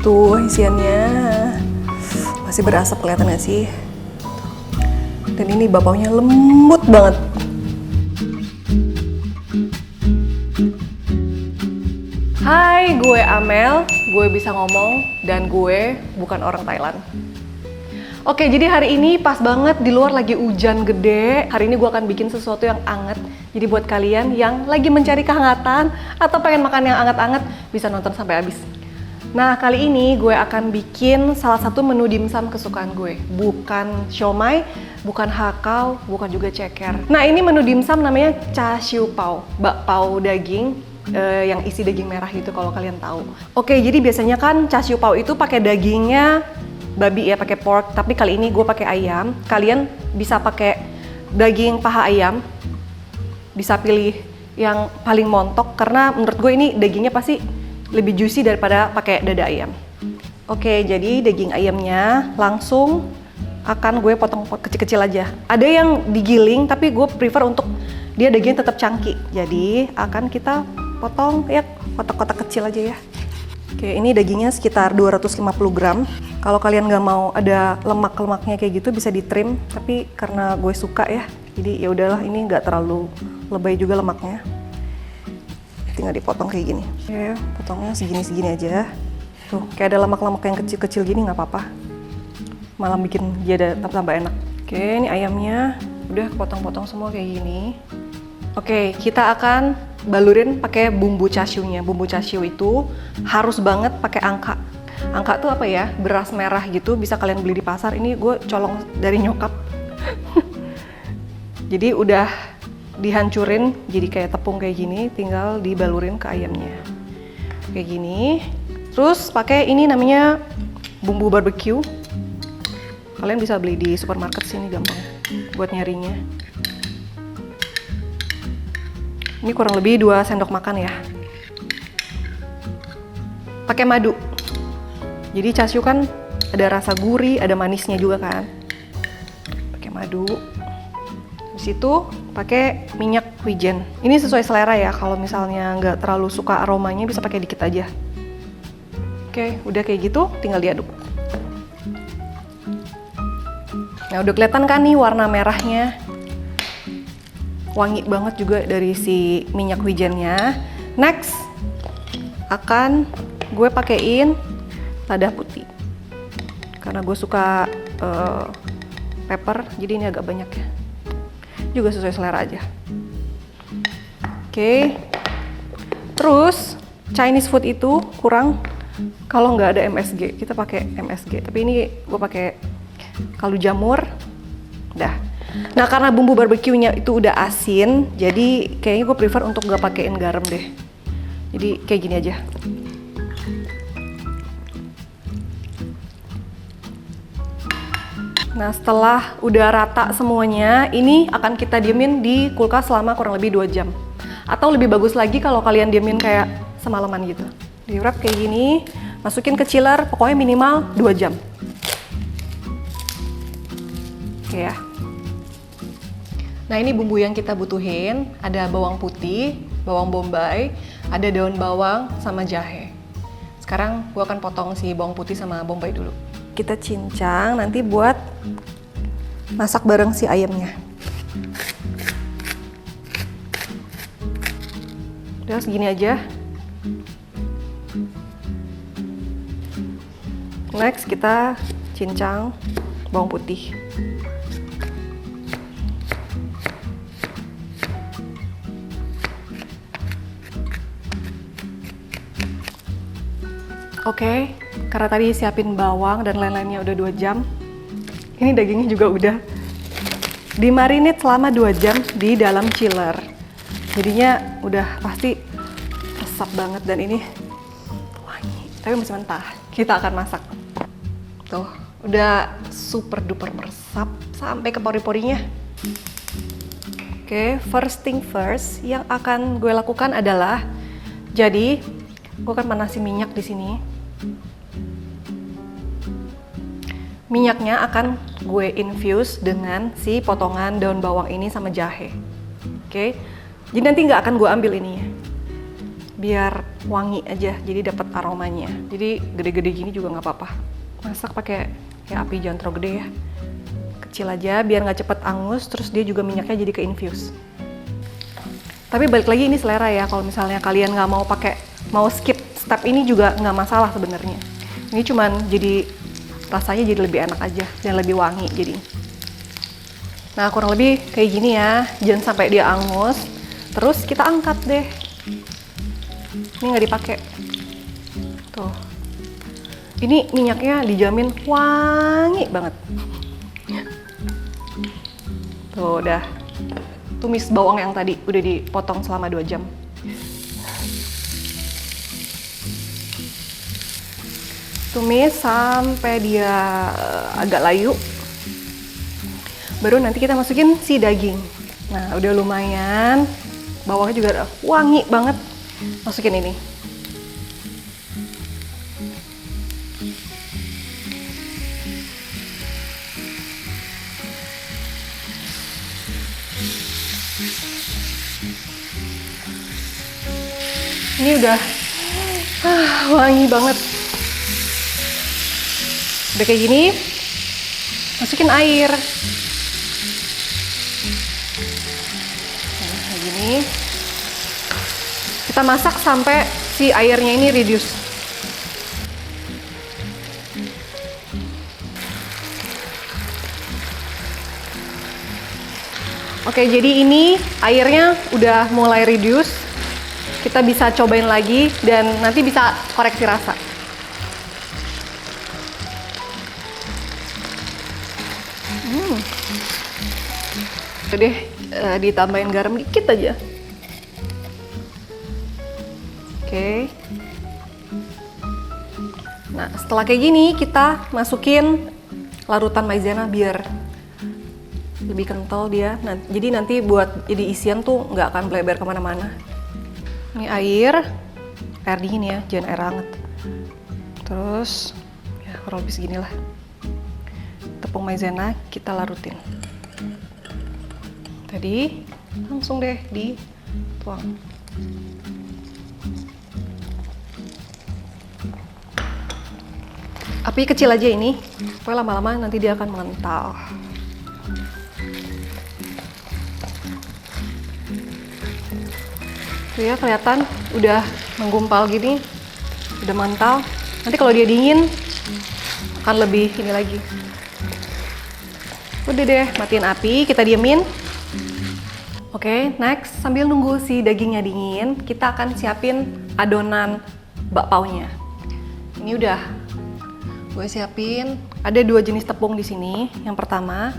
Tuh isiannya. Masih berasap, kelihatan gak sih? Dan ini bapaunya lembut banget. Hai, gue Amel, gue bisa ngomong, dan gue bukan orang Thailand. Oke, jadi hari ini pas banget di luar lagi hujan gede. Hari ini gue akan bikin sesuatu yang anget. Jadi buat kalian yang lagi mencari kehangatan atau pengen makan yang anget-anget, bisa nonton sampai habis. Nah, kali ini gue akan bikin salah satu menu dimsum kesukaan gue. Bukan siomay, bukan hakau, bukan juga ceker. Nah, ini menu dimsum namanya char siu pao, bakpao daging yang isi daging merah gitu kalau kalian tahu. Oke, jadi biasanya kan char siu pao itu pakai dagingnya babi ya, pakai pork, tapi kali ini gue pakai ayam. Kalian bisa pakai daging paha ayam, bisa pilih yang paling montok karena menurut gue ini dagingnya pasti lebih juicy daripada pakai dada ayam. Oke, jadi daging ayamnya langsung akan gue potong kecil-kecil aja. Ada yang digiling tapi gue prefer untuk dia dagingnya tetap chunky. Jadi akan kita potong ya kotak-kotak kecil aja ya. Oke, ini dagingnya sekitar 250 gram. Kalau kalian nggak mau ada lemak-lemaknya kayak gitu bisa di-trim, tapi karena gue suka ya, jadi ya udahlah, ini nggak terlalu lebay juga lemaknya. Tinggal dipotong kayak gini. Oke, potongnya segini-segini aja. Tuh, kayak ada lemak-lemak yang kecil-kecil gini nggak apa-apa. Malah bikin dia tambah enak. Oke, ini ayamnya udah potong-potong semua kayak gini. Oke, kita akan balurin pakai bumbu char siu-nya. Bumbu char siu itu harus banget pakai angka. Angka tuh apa ya? Beras merah gitu, bisa kalian beli di pasar. Ini gue colong dari nyokap. Jadi udah dihancurin jadi kayak tepung kayak gini, tinggal dibalurin ke ayamnya. Kayak gini. Terus pakai ini namanya bumbu barbecue. Kalian bisa beli di supermarket sini, gampang buat nyarinya. Ini kurang lebih 2 sendok makan ya. Pakai madu. Jadi char siu kan ada rasa gurih, ada manisnya juga kan. Pakai madu. Habis itu pakai minyak wijen. Ini sesuai selera ya. Kalau misalnya nggak terlalu suka aromanya bisa pakai dikit aja. Oke, udah kayak gitu, tinggal diaduk. Nah, udah kelihatan kan nih warna merahnya. Wangi banget juga dari si minyak wijennya. Next, akan gue pakein lada putih. Karena gue suka pepper, jadi ini agak banyak ya. Juga sesuai selera aja. Oke. Terus, Chinese food itu kurang kalau nggak ada MSG. Kita pakai MSG, tapi ini gue pakai kaldu jamur. Dah. Nah, karena bumbu barbeque-nya itu udah asin, jadi kayaknya gue prefer untuk gak pakein garam deh. Jadi kayak gini aja. Nah, setelah udah rata semuanya, ini akan kita diemin di kulkas selama kurang lebih 2 jam. Atau lebih bagus lagi kalau kalian diemin kayak semalaman gitu. Di wrap kayak gini, masukin ke chiller, pokoknya minimal 2 jam. Oke ya. Nah, ini bumbu yang kita butuhin, ada bawang putih, bawang bombay, ada daun bawang, sama jahe. Sekarang gue akan potong si bawang putih sama bombay dulu. Kita cincang nanti buat masak bareng si ayamnya. Udah segini aja. Next kita cincang bawang putih. Oke, karena tadi siapin bawang dan lain-lainnya udah 2 jam. Ini dagingnya juga udah dimarinate selama 2 jam di dalam chiller. Jadinya udah pasti resap banget dan ini wangi. Tapi masih mentah. Kita akan masak. Tuh, udah super duper meresap sampai ke pori-porinya. Oke, first thing first, yang akan gue lakukan adalah, jadi gue akan panasin minyak di sini. Minyaknya akan gue infuse dengan si potongan daun bawang ini sama jahe. Oke, jadi nanti nggak akan gue ambil ini ya. biar wangi aja, jadi dapat aromanya. Jadi gede-gede gini juga nggak apa-apa. Masak pakai ya api jangan terlalu gede ya, kecil aja biar nggak cepet angus, terus dia juga minyaknya jadi ke-infuse. Tapi balik lagi ini selera ya, kalau misalnya kalian nggak mau skip step ini juga nggak masalah sebenarnya. Ini cuman jadi rasanya jadi lebih enak aja dan lebih wangi jadi. Nah kurang lebih kayak gini ya, jangan sampai dia angus. Terus kita angkat deh. Ini nggak dipakai. Tuh. Ini minyaknya dijamin wangi banget. Tuh udah. Tumis bawang yang tadi udah dipotong selama 2 jam. Tumis sampai dia agak layu. Baru nanti kita masukin si daging. Nah udah lumayan, bawangnya juga udah wangi banget. Masukin ini. Ini udah wangi banget. Udah kayak gini, masukin air. Nah, kayak gini. Kita masak sampai si airnya ini reduce. Oke, jadi ini airnya udah mulai reduce. Kita bisa cobain lagi dan nanti bisa koreksi rasa. Udah deh, ditambahin garam dikit aja. Oke. Nah, setelah kayak gini kita masukin larutan maizena biar lebih kental dia. Nah, jadi nanti buat jadi isian tuh nggak akan bleber kemana-mana. Ini air dingin ya, jangan air hangat. Terus ya kurang lebih segini lah. Tepung maizena kita larutin. Tadi langsung deh dituang. Api kecil aja ini, supaya lama-lama nanti dia akan mengental. Tuh ya, kelihatan udah menggumpal gini, udah mengental. Nanti kalau dia dingin akan lebih ini lagi. Udah deh, matiin api, kita diemin. Oke, next sambil nunggu si dagingnya dingin, kita akan siapin adonan bakpaunya. Ini udah gue siapin. Ada 2 jenis tepung di sini. Yang pertama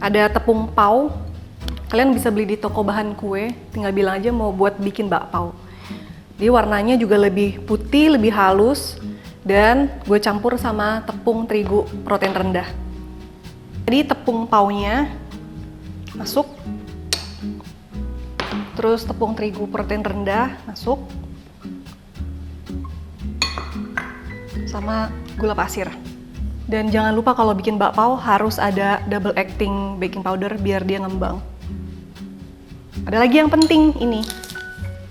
ada tepung pau. Kalian bisa beli di toko bahan kue, tinggal bilang aja mau buat bikin bakpao. Dia warnanya juga lebih putih, lebih halus, dan gue campur sama tepung terigu protein rendah. Jadi tepung paunya masuk, terus tepung terigu protein rendah masuk, sama gula pasir. Dan jangan lupa kalau bikin bakpao harus ada double acting baking powder biar dia ngembang. Ada lagi yang penting ini.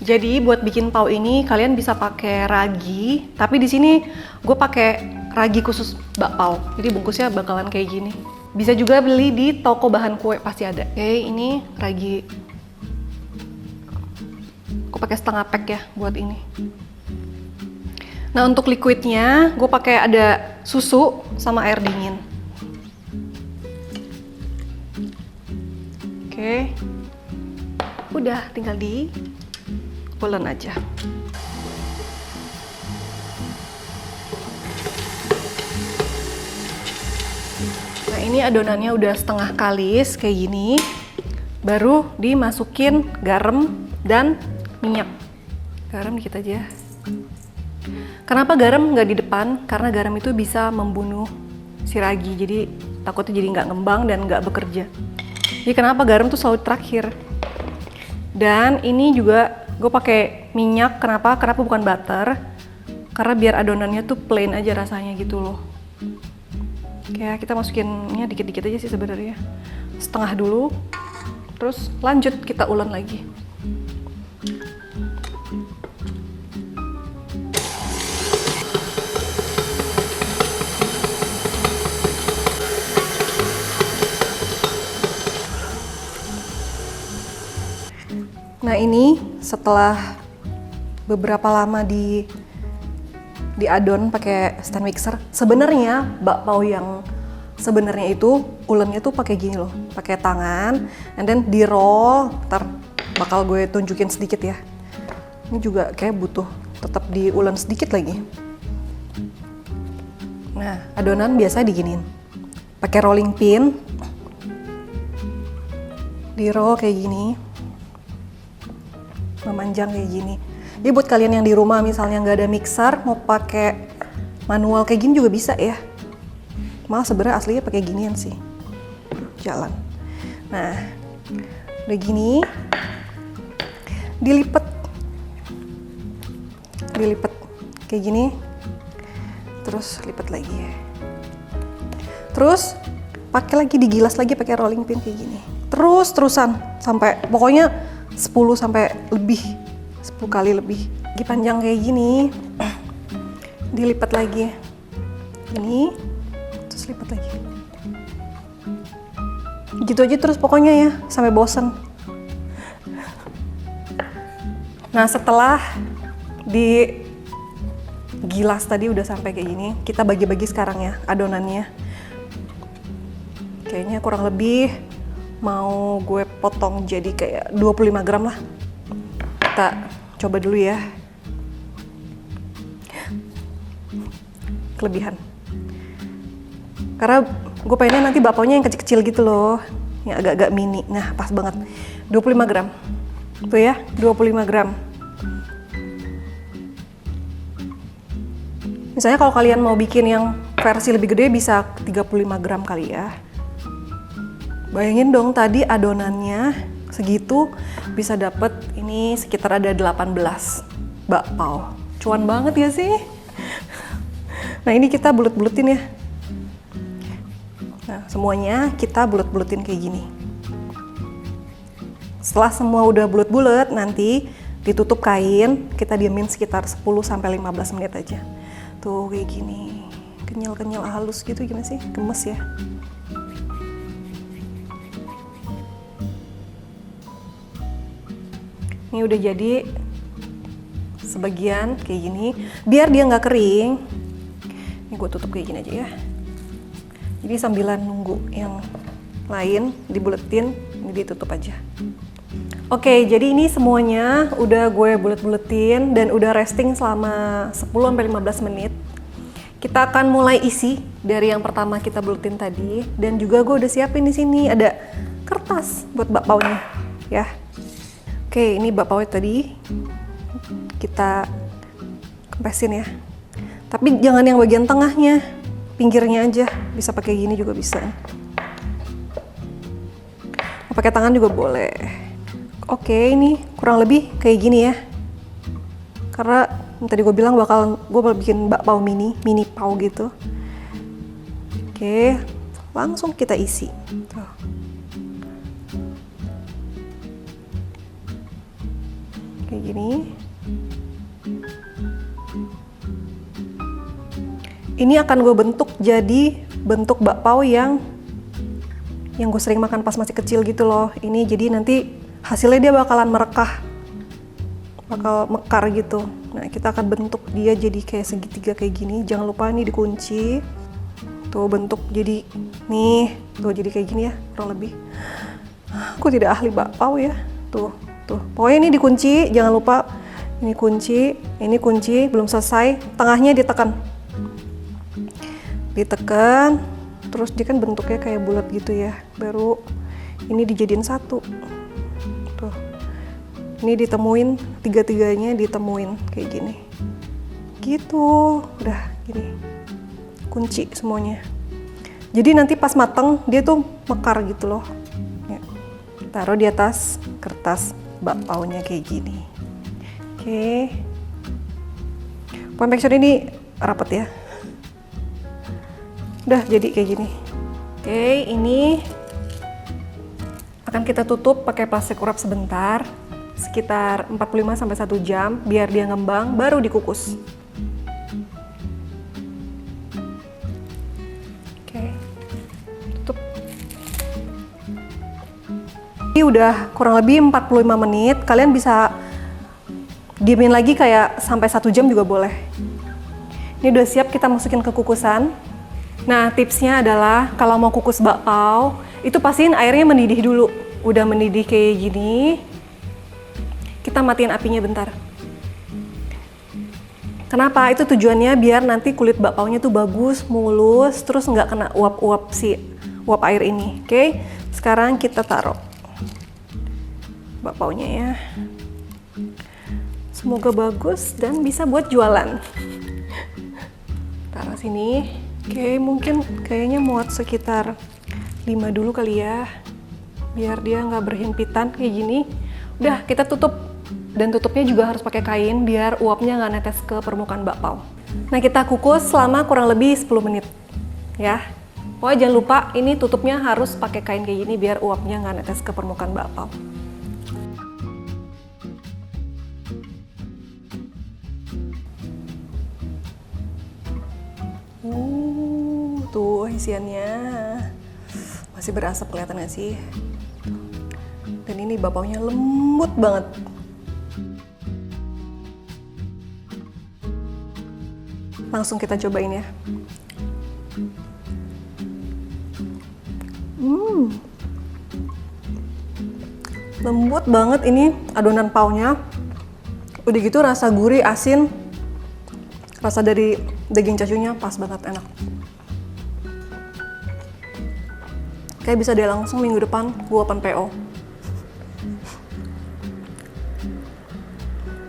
Jadi buat bikin pao ini kalian bisa pakai ragi, tapi di sini gue pakai ragi khusus bakpao. Jadi bungkusnya bakalan kayak gini. Bisa juga beli di toko bahan kue, pasti ada. Oke, ini ragi. Gue pakai setengah pack ya buat ini. Nah untuk liquidnya gue pakai ada susu sama air dingin. Oke. Udah, tinggal di pulen aja. Nah ini adonannya udah setengah kalis kayak gini. Baru dimasukin garam dan minyak. Garam dikit aja. Kenapa garam nggak di depan? Karena garam itu bisa membunuh si ragi. Jadi takutnya jadi nggak ngembang dan nggak bekerja. Jadi kenapa garam tuh selalu terakhir? Dan ini juga gue pakai minyak. Kenapa? Kenapa bukan butter? Karena biar adonannya tuh plain aja rasanya gitu loh. Kayak kita masukinnya dikit-dikit aja sih sebenarnya. Setengah dulu. Terus lanjut kita ulen lagi. Nah ini setelah beberapa lama diadon pakai stand mixer, sebenarnya bakpao yang sebenarnya itu ulennya tuh pakai gini loh, pakai tangan, and then di roll. Ntar bakal gue tunjukin sedikit ya. Ini juga kayak butuh tetap diulen sedikit lagi. Nah adonan biasa diginiin, pakai rolling pin, di roll kayak gini, memanjang kayak gini. Jadi buat kalian yang di rumah misalnya nggak ada mixer, mau pakai manual kayak gini juga bisa ya. Malah sebenarnya aslinya pakai ginian sih, jalan. Nah, udah gini, dilipat kayak gini, terus lipat lagi. Terus pakai lagi, digilas lagi pakai rolling pin kayak gini. Terusan sampai pokoknya 10 kali lebih. Lagi panjang kayak gini, dilipat lagi. Ini, terus lipat lagi. Gitu aja terus pokoknya ya, sampai bosen. Nah setelah digilas tadi udah sampai kayak gini, kita bagi-bagi sekarang ya adonannya. Kayaknya kurang lebih mau gue potong jadi kayak 25 gram lah. Kita coba dulu ya. Kelebihan. Karena gue pengennya nanti bakpaonya yang kecil-kecil gitu loh. Yang agak-agak mini. Nah pas banget. 25 gram. Tuh ya, 25 gram. Misalnya kalau kalian mau bikin yang versi lebih gede bisa 35 gram kali ya. Bayangin dong tadi adonannya segitu bisa dapet ini sekitar ada 18 bakpao. Cuan banget ya sih. Nah ini kita bulet-buletin ya. Nah semuanya kita bulet-buletin kayak gini. Setelah semua udah bulet-bulet nanti ditutup kain, kita diamin sekitar 10-15 menit aja. Tuh kayak gini. Kenyal-kenyal halus gitu gimana sih? Gemes ya. Ini udah jadi sebagian kayak gini, biar dia nggak kering. Ini gue tutup kayak gini aja ya. Jadi sambilan nunggu yang lain dibuletin, ini ditutup aja. Oke, jadi ini semuanya udah gue bulet-buletin dan udah resting selama 10-15 menit. Kita akan mulai isi dari yang pertama kita buletin tadi, dan juga gue udah siapin di sini ada kertas buat bakpaonya, ya. Oke, ini bakpaonya tadi kita kempesin ya. Tapi jangan yang bagian tengahnya, pinggirnya aja. Bisa pakai gini juga bisa. Mau pakai tangan juga boleh. Oke, ini kurang lebih kayak gini ya. Karena tadi gue bilang gue bakal bikin bakpao mini pao gitu. Oke, langsung kita isi. Tuh. Kayak gini. Ini akan gue bentuk jadi bentuk bakpao yang gue sering makan pas masih kecil gitu loh. Ini jadi nanti hasilnya dia bakalan merekah, bakal mekar gitu. Nah kita akan bentuk dia jadi kayak segitiga kayak gini. Jangan lupa nih dikunci. Tuh bentuk jadi nih, tuh jadi kayak gini ya kurang lebih. Aku tidak ahli bakpao ya. Tuh. Pokoknya ini dikunci, jangan lupa ini kunci, belum selesai, tengahnya ditekan, terus dia kan bentuknya kayak bulat gitu ya, baru ini dijadiin satu, tuh, ini ditemuin, tiga-tiganya ditemuin kayak gini, gitu, udah gini, kunci semuanya, jadi nanti pas mateng dia tuh mekar gitu loh, ya. Taruh di atas kertas bakpaonya kayak gini. Oke. Make sure ini rapat ya. Udah jadi kayak gini. Oke, ini akan kita tutup pakai plastik wrap sebentar, sekitar 45 sampai 1 jam biar dia ngembang baru dikukus. Oke. Tutup. Ini udah kurang lebih 45 menit. Kalian bisa diemin lagi kayak sampai 1 jam juga boleh. Ini udah siap kita masukin ke kukusan. Nah, tipsnya adalah kalau mau kukus bakpao, itu pastiin airnya mendidih dulu. Udah mendidih kayak gini, kita matiin apinya bentar. Kenapa? Itu tujuannya biar nanti kulit bakpaonya tuh bagus, mulus, terus nggak kena uap-uap si uap air ini. Oke, sekarang kita taruh bakpaonya ya. Semoga bagus dan bisa buat jualan. Taruh sini. Oke, mungkin kayaknya muat sekitar 5 dulu kali ya, biar dia nggak berhimpitan kayak gini. Udah, kita tutup. Dan tutupnya juga harus pakai kain biar uapnya nggak netes ke permukaan bakpao. Nah, kita kukus selama kurang lebih 10 menit ya. Pokoknya jangan lupa ini tutupnya harus pakai kain kayak gini biar uapnya nggak netes ke permukaan bakpao. Tuh isiannya masih berasap, kelihatan nggak sih? Dan ini bakpaonya lembut banget. Langsung kita cobain ya. Lembut banget ini adonan paonya. Udah gitu rasa gurih, asin, rasa dari daging cacunya pas banget, enak. Kayak bisa deh langsung minggu depan gua open PO.